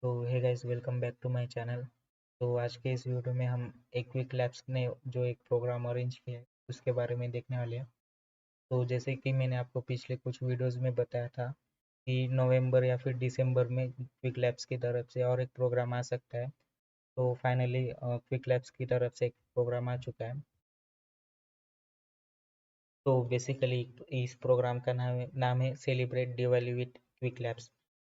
तो hey guys, welcome back to my channel. तो आज के इस वीडियो में हम एक क्विक लैब्स ने जो एक प्रोग्राम अरेंज किया है उसके बारे में देखने वाले हैं। तो जैसे कि मैंने आपको पिछले कुछ वीडियोस में बताया था कि नवंबर या फिर दिसंबर में क्विक लैब्स की तरफ से और एक प्रोग्राम आ सकता है। तो फाइनली क्विक लैब्स की तरफ से एक प्रोग्राम आ चुका है। तो बेसिकली इस प्रोग्राम का नाम है celebrate Diwali with quick labs.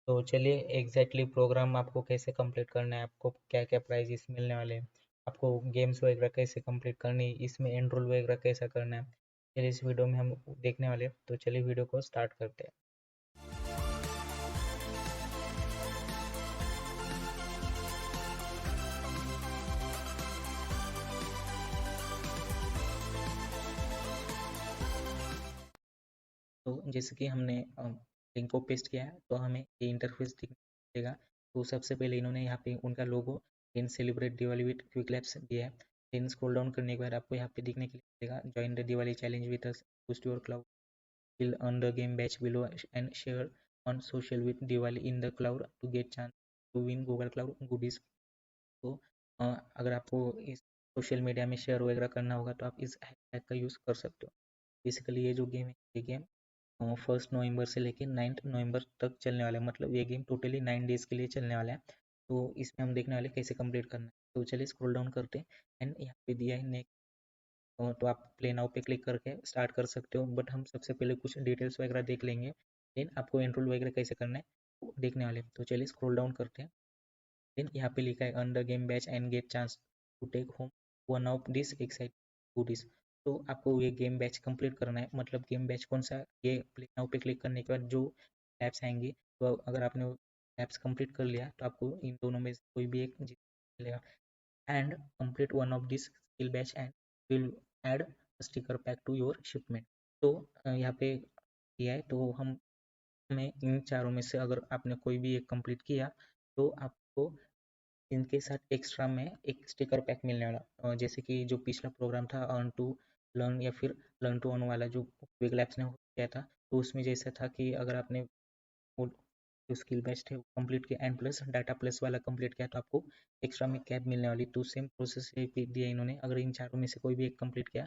तो चलिए एग्जैक्टली प्रोग्राम आपको कैसे कंप्लीट करना है, आपको क्या क्या प्राइजेस मिलने वाले हैं, आपको गेम्स वगैरह कैसे कंप्लीट करनी है, इसमें एनरोल वगैरह कैसा करना है, चलिए इस वीडियो में हम देखने वाले हैं। तो चलिए वीडियो को स्टार्ट करते हैं। तो जैसे कि हमने लिंक को पेस्ट किया है तो हमें ये इंटरफेस दिखेगा। तो सबसे पहले इन्होंने यहाँ पे उनका logo in celebrate Diwali with quick Labs दिया है। देन स्क्रॉल डाउन करने के बाद आपको यहाँ पे दिखने के लिए मिलेगा join the Diwali challenge with us, boost your cloud, fill on the game batch below and share on social with Diwali in the cloud to get chance to win Google Cloud goodies। तो अगर आपको इस social media में share वगैरह करना होगा तो आप इस हैशटैग का यूज़ कर सकते हो। बेसिकली ये जो गेम है ये गेम 1 नवंबर से लेकर 9 नवंबर तक चलने वाला है, मतलब ये गेम टोटली 9 डेज़ के लिए चलने वाला है। तो इसमें हम देखने वाले कैसे कंप्लीट करना है। तो चलिए स्क्रॉल डाउन करते हैं एंड यहाँ पे दिया है नेक्स्ट। तो आप प्ले नाउ पे क्लिक करके स्टार्ट कर सकते हो, बट हम सबसे पहले कुछ डिटेल्स वगैरह देख लेंगे, देन आपको एनरोल वगैरह कैसे करना है वो देखने वाले। तो चलिए स्क्रॉल डाउन करते हैं। देन यहाँ पे लिखा है earn the game badge and get chance to take home one of this exciting goodies. तो आपको ये गेम बैच कंप्लीट करना है, मतलब गेम बैच कौन सा, ये प्ले नाउ पे क्लिक करने के बाद जो ऐप्स आएंगे, तो अगर आपने वो ऐप्स कंप्लीट कर लिया तो आपको इन दोनों में से कोई भी एक जीत मिलेगा। and complete one of this skill batch and will add a sticker pack to your shipment। तो यहाँ पे किया है तो हम हमें इन चारों में से अगर आपने कोई भी एक कंप्लीट किया तो आपको इनके साथ एक्स्ट्रा में एक स्टिकर पैक मिलने वाला। जैसे कि जो पिछला प्रोग्राम था अर्न टू लर्न या फिर लर्न टू अर्न वाला जो क्विक लैब्स ने किया था, तो उसमें जैसा था कि अगर आपने वो जो स्किल बेस्ड है वो कंप्लीट किया एंड प्लस डाटा प्लस वाला कंप्लीट किया तो आपको एक्स्ट्रा में कैप मिलने वाली। तो सेम प्रोसेस रिपीट दिया इन्होंने, अगर इन चारों में से कोई भी एक कंप्लीट किया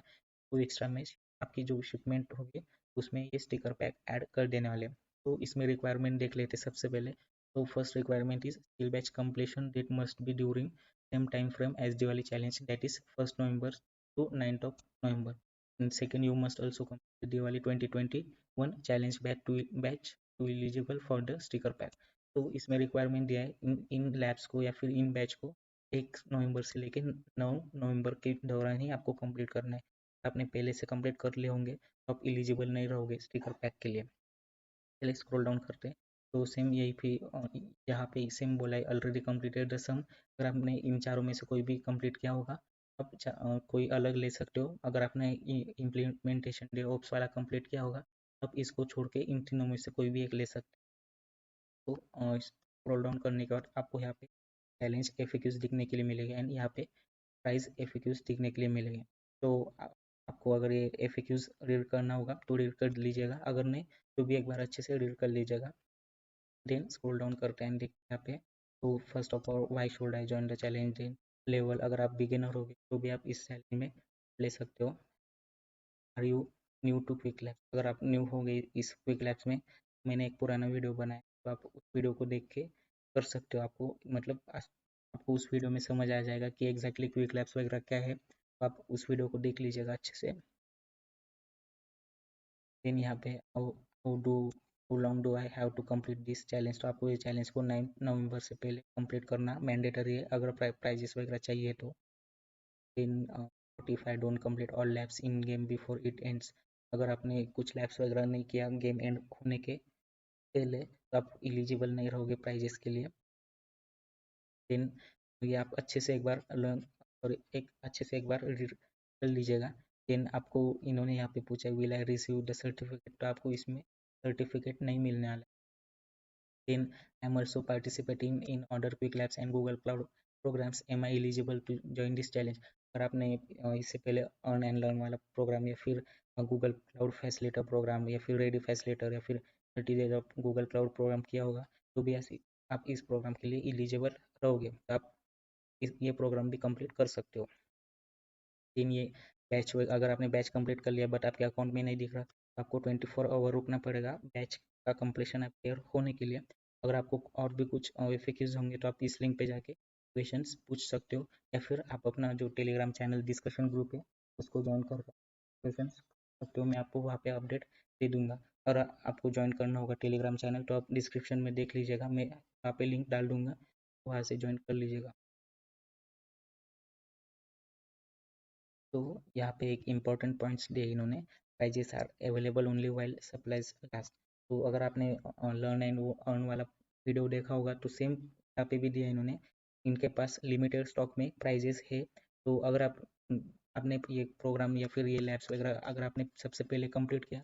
तो एक्स्ट्रा में आपकी जो शिपमेंट होगी उसमें ये स्टिकर पैक ऐड कर देने वाले। तो इसमें रिक्वायरमेंट देख लेते सबसे पहले। तो first requirement is skill badge completion date must be during same time frame as Diwali challenge, that is 1 November to 9th of November। And second, you must also complete Diwali 2021 challenge batch to eligible for the sticker pack। तो इसमें requirement दिया है इन labs को या फिर इन batch को 1 नवंबर से लेकर 9 नवंबर के दौरान ही आपको कंप्लीट करना है। आपने पहले से कंप्लीट कर लिए होंगे तो आप एलिजिबल नहीं रहोगे स्टिकर पैक के लिए। चलिए स्क्रॉल डाउन करते हैं। तो सेम यही फिर यहाँ पे सेम बोला है ऑलरेडी कंप्लीटेड द सम। अगर आपने इन चारों में से कोई भी कंप्लीट किया होगा आप कोई अलग ले सकते हो। अगर आपने इम्प्लीमेंटेशन डे ऑप्स वाला कंप्लीट किया होगा आप इसको छोड़ के इन तीनों में से कोई भी एक ले सकते हो। तो स्क्रॉल डाउन करने के बाद आपको यहाँ पे चैलेंज एफएक्यूज दिखने के लिए मिलेगा एंड यहाँ पे प्राइस एफएक्यूज दिखने के लिए मिलेंगे। तो आपको अगर ये एफएक्यूज रीड करना होगा तो रीड कर लीजिएगा, अगर नहीं तो भी एक बार अच्छे से रीड कर लीजिएगा। देन स्क्रॉल डाउन करते हैं देखते हैं यहाँ पे। तो first of all why should I join the challenge, then level, अगर आप बिगिनर होगे तो भी आप इस चैलेंज में ले सकते हो। Are you new to quick labs, अगर आप न्यू हो गए इस क्विक लैब्स में, मैंने एक पुराना वीडियो बनाया तो आप उस वीडियो को देख के कर सकते हो। आपको मतलब आपको उस वीडियो में समझ आ जाएगा कि एग्जैक्टली क्विक लैब्स वगैरह क्या है, तो आप उस वीडियो को देख लीजिएगा अच्छे से। देन यहाँ पे how long do I have to complete this challenge, तो आपको ये चैलेंज को 9 नवंबर से पहले कंप्लीट करना मैंडेटरी है अगर प्राइजेस वगैरह चाहिए तो। Then if I don't complete all labs in game before it ends, अगर आपने कुछ लैब्स वगैरह नहीं किया गेम एंड होने के पहले तो आप एलिजिबल नहीं रहोगे प्राइजेस के लिए। देन ये आप अच्छे से एक बार लर्न और एक अच्छे से एक बार रीड कर लीजिएगा। देन आपको इन्होंने यहाँ पे पूछा will I receive the certificate, तो आपको इसमें सर्टिफिकेट नहीं मिलने वाला। Then I am also participating in other quick labs and Google Cloud programs, am I eligible to join this challenge. अगर आपने इससे पहले अर्न एंड लर्न वाला प्रोग्राम या फिर गूगल क्लाउड फैसिलिटर प्रोग्राम या फिर रेडी फैसिलिटर या फिर 30 days of Google Cloud program किया होगा तो भी ऐसी आप इस प्रोग्राम के लिए एलिजिबल रहोगे, तो आप ये प्रोग्राम भी कंप्लीट कर सकते हो। लेकिन ये बैच, अगर आपने बैच कंप्लीट कर लिया बट आपके अकाउंट में नहीं दिख रहा, तो आपको 24 आवर रुकना पड़ेगा बैच का कंप्लीशन क्लियर होने के लिए। अगर आपको और भी कुछ FAQs होंगे तो आप इस लिंक पे जाके क्वेश्चंस पूछ सकते हो, या फिर आप अपना जो टेलीग्राम चैनल डिस्कशन ग्रुप है उसको ज्वाइन कर क्वेश्चन सकते हो। मैं आपको वहाँ पे अपडेट दे दूंगा। और आपको ज्वाइन करना होगा टेलीग्राम चैनल तो आप डिस्क्रिप्शन में देख लीजिएगा, मैं वहाँ पे लिंक डाल दूंगा, वहाँ से ज्वाइन कर लीजिएगा। तो यहाँ पे एक इम्पॉर्टेंट पॉइंट्स दिए इन्होंने, prizes are available only while supplies last. तो अगर आपने लर्न एंड अर्न वाला वीडियो देखा होगा तो सेम यहाँ पे भी दिया इन्होंने, इनके पास लिमिटेड स्टॉक में प्राइजेस है। तो अगर आप आपने ये प्रोग्राम या फिर ये लैब्स वगैरह अगर आपने सबसे पहले कंप्लीट किया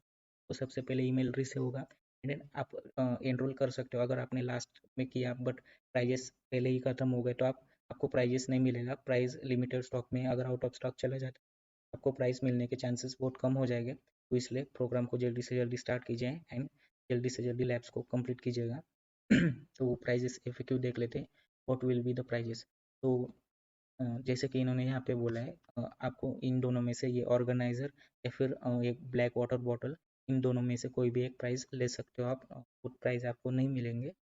तो सबसे पहले ईमेल रिसीव होगा, एंड आप एनरोल कर सकते हो। अगर आपने लास्ट में किया बट प्राइजेस पहले ही खत्म हो गए तो आपको प्राइजेस नहीं मिलेगा। प्राइस लिमिटेड स्टॉक में अगर आउट ऑफ स्टॉक चला जाता है आपको प्राइस मिलने के चांसेस बहुत कम हो जाएंगे। तो इसलिए प्रोग्राम को जल्दी से जल्दी स्टार्ट कीजिए एंड जल्दी से जल्दी लैब्स को कंप्लीट कीजिएगा। तो प्राइजेस FAQ देख लेते हैं, what will be the prizes. तो जैसे कि इन्होंने यहाँ पे बोला है, आपको इन दोनों में से ये ऑर्गेनाइजर या फिर एक ब्लैक वाटर बॉटल, इन दोनों में से कोई भी एक प्राइस ले सकते हो आप, खुद प्राइस आपको नहीं मिलेंगे।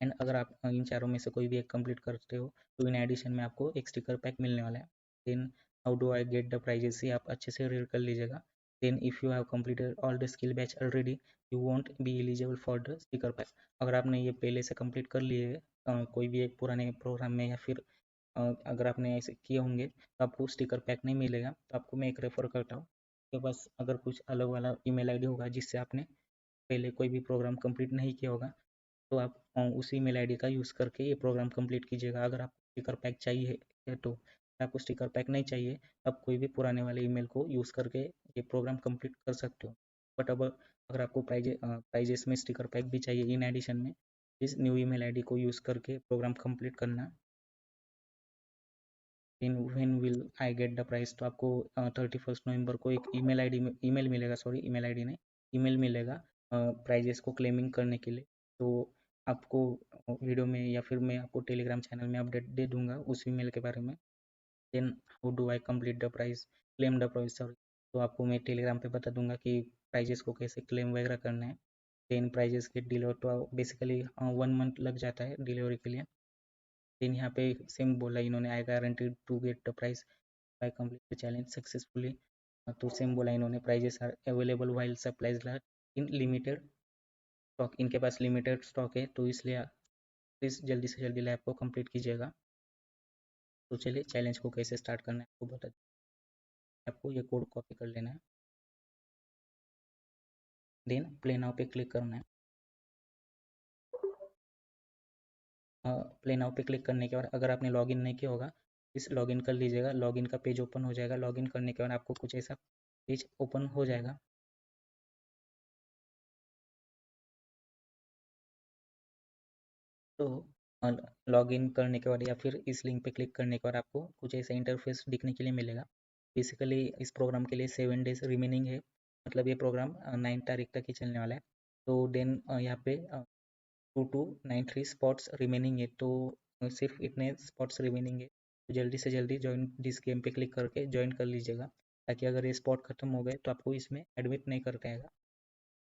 एंड अगर आप इन चारों में से कोई भी एक कंप्लीट करते हो तो इन एडिशन में आपको एक स्टिकर पैक मिलने वाला है। Then how do I get the prizes, ये आप अच्छे से रीड कर लीजिएगा। Then if you have completed all the skill badge already you won't be eligible for the sticker pack. अगर आपने ये पहले से कंप्लीट कर लिए है कोई भी एक पुराने प्रोग्राम में, या फिर अगर आपने ऐसे किए होंगे तो आपको स्टिकर पैक नहीं मिलेगा। तो आपको मैं एक रेफर करता हूँ कि बस अगर कुछ अलग वाला ईमेल आईडी होगा जिससे आपने पहले कोई भी प्रोग्राम कंप्लीट नहीं किया होगा, तो आप उसी ईमेल आईडी का यूज़ करके ये प्रोग्राम कंप्लीट कीजिएगा। अगर आपको स्टिकर पैक चाहिए है तो, आपको स्टिकर पैक नहीं चाहिए आप कोई भी पुराने वाले ईमेल को यूज़ करके ये प्रोग्राम कंप्लीट कर सकते हो। बट अब अगर आपको प्राइजेस में स्टिकर पैक भी चाहिए इन एडिशन में, इस न्यू ईमेल आईडी को यूज़ करके प्रोग्राम कंप्लीट करना। In when will I get the price, तो आपको 31 नवंबर को एक ईमेल मिलेगा, सॉरी ईमेल आईडी नहीं, ईमेल मिलेगा प्राइजेस को क्लेमिंग करने के लिए। तो आपको वीडियो में या फिर मैं आपको टेलीग्राम चैनल में अपडेट दे दूंगा उस ईमेल के बारे में। Then how do I complete the prize, claim the prize, sorry. तो आपको मैं टेलीग्राम पे बता दूंगा कि प्राइजेस को कैसे क्लेम वगैरह करना है। देन प्राइजेस के डिलीवर तो बेसिकली 1 मंथ लग जाता है डिलीवरी के लिए। देन यहाँ पे सेम बोला इन्होंने, I guarantee to get the prize by complete the challenge successfully. तो सेम बोला इन्होंने, prizes are available while supplies last in limited stock. इनके पास लिमिटेड स्टॉक है तो इसलिए प्लीज़ जल्दी से जल्दी लैब को कंप्लीट कीजिएगा। तो चलिए चैलेंज को कैसे स्टार्ट करना है आपको बता, आपको ये कोड कॉपी कर लेना है। देन प्ले नाउ पे क्लिक करना है। प्ले नाउ पे क्लिक करने के बाद अगर आपने लॉगिन नहीं किया होगा इस लॉगिन कर लीजिएगा। लॉगिन का पेज ओपन हो जाएगा। लॉगिन करने के बाद आपको कुछ ऐसा पेज ओपन हो जाएगा। तो लॉगिन करने के बाद या फिर इस लिंक पे क्लिक करने के बाद आपको कुछ ऐसा इंटरफेस दिखने के लिए मिलेगा। बेसिकली इस प्रोग्राम के लिए 7 डेज रिमेनिंग है, मतलब ये प्रोग्राम 9 तारीख तक ही चलने वाला है। तो देन यहाँ पे 2293 स्पॉट्स रिमेनिंग है, तो सिर्फ इतने स्पॉट्स रिमेनिंग है। तो जल्दी से जल्दी ज्वाइन दिस गेम पे क्लिक करके ज्वाइन कर लीजिएगा, ताकि अगर ये स्पॉट खत्म हो गए तो आपको इसमें एडमिट नहीं कर पाएगा।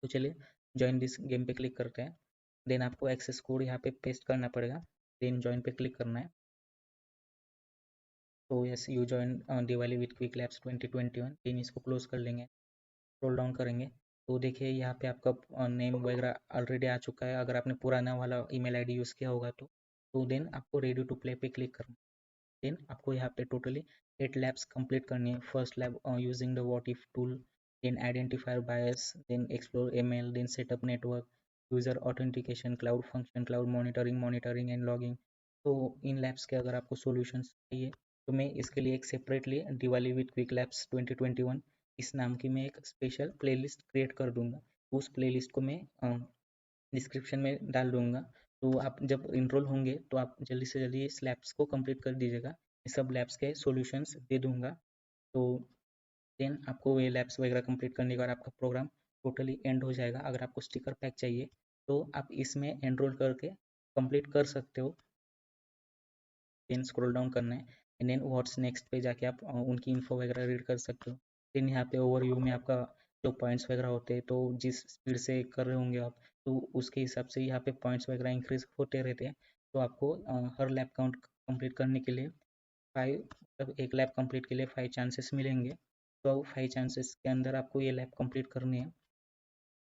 तो चलिए ज्वाइन दिस गेम पे क्लिक करते हैं। देन आपको एक्सेस कोड यहाँ पे पेस्ट करना पड़ेगा। देन ज्वाइन पे क्लिक करना है। तो yes you join Diwali with quick labs 2021। देन इसको क्लोज कर लेंगे, स्क्रॉल डाउन करेंगे तो देखिए यहाँ पे आपका नेम वगैरह ऑलरेडी आ चुका है। अगर आपने पुराना वाला ईमेल आईडी यूज़ किया होगा तो देन आपको रेडी टू प्ले पे क्लिक करना है। देन आपको यहाँ पे टोटली 8 लैब्स कंप्लीट करनी है। First lab using the what if tool, then identifier bias, then explore ML, then setup network, user authentication, cloud function, cloud monitoring and logging. तो इन लैब्स के अगर आपको सॉल्यूशंस चाहिए तो मैं इसके लिए एक separately Diwali with quick labs 2021 इस नाम की मैं एक स्पेशल प्लेलिस्ट क्रिएट कर दूंगा। उस प्लेलिस्ट को मैं डिस्क्रिप्शन में डाल दूंगा। तो आप जब इनरोल होंगे तो आप जल्दी से जल्दी इस लैब्स को कंप्लीट कर दीजिएगा। इस सब लैब्स के सॉल्यूशंस दे दूंगा। तो देन आपको ये लैब्स वगैरह कंप्लीट करने के बाद आपका प्रोग्राम टोटली एंड हो जाएगा। अगर आपको स्टिकर पैक चाहिए तो आप इसमें एनरोल करके कंप्लीट कर सकते हो। देन स्क्रॉल डाउन करना है एंड देन व्हाट्स नेक्स्ट पे जाके आप उनकी इन्फो वगैरह रीड कर सकते हो। देन यहाँ पे ओवरव्यू में आपका जो पॉइंट्स वगैरह होते हैं, तो जिस स्पीड से कर रहे होंगे आप, तो उसके हिसाब से यहाँ पे पॉइंट्स वगैरह इंक्रीज होते रहते हैं। तो आपको हर लैब काउंट कंप्लीट करने के लिए 5, मतलब एक लैब कंप्लीट के लिए 5 चांसेस मिलेंगे। तो 5 चांसेस के अंदर आपको ये लैब कंप्लीट करनी है।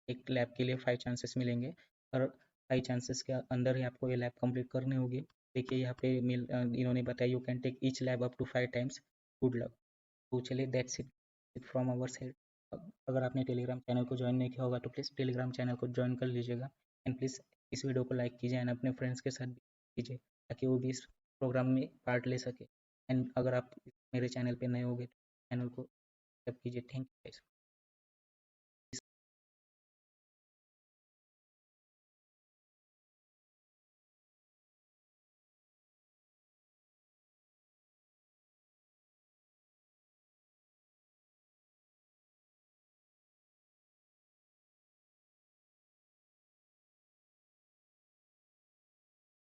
एक लैब के लिए 5 चांसेस मिलेंगे और 5 चांसेस के अंदर ही आपको ये लैब कंप्लीट करनी होगी। देखिए यहाँ पे इन्होंने बताया you can take each lab up to 5 times. Good luck. तो चलिए that's it from our side. अगर आपने टेलीग्राम चैनल को ज्वाइन नहीं किया होगा तो प्लीज़ टेलीग्राम चैनल को ज्वाइन कर लीजिएगा एंड प्लीज़ इस वीडियो को लाइक कीजिए एंड अपने फ्रेंड्स के साथ भी कीजिए ताकि वो भी इस प्रोग्राम में पार्ट ले सके। एंड अगर आप मेरे चैनल पे नए होंगे तो चैनल को सब्सक्राइब कीजिए। Thank you.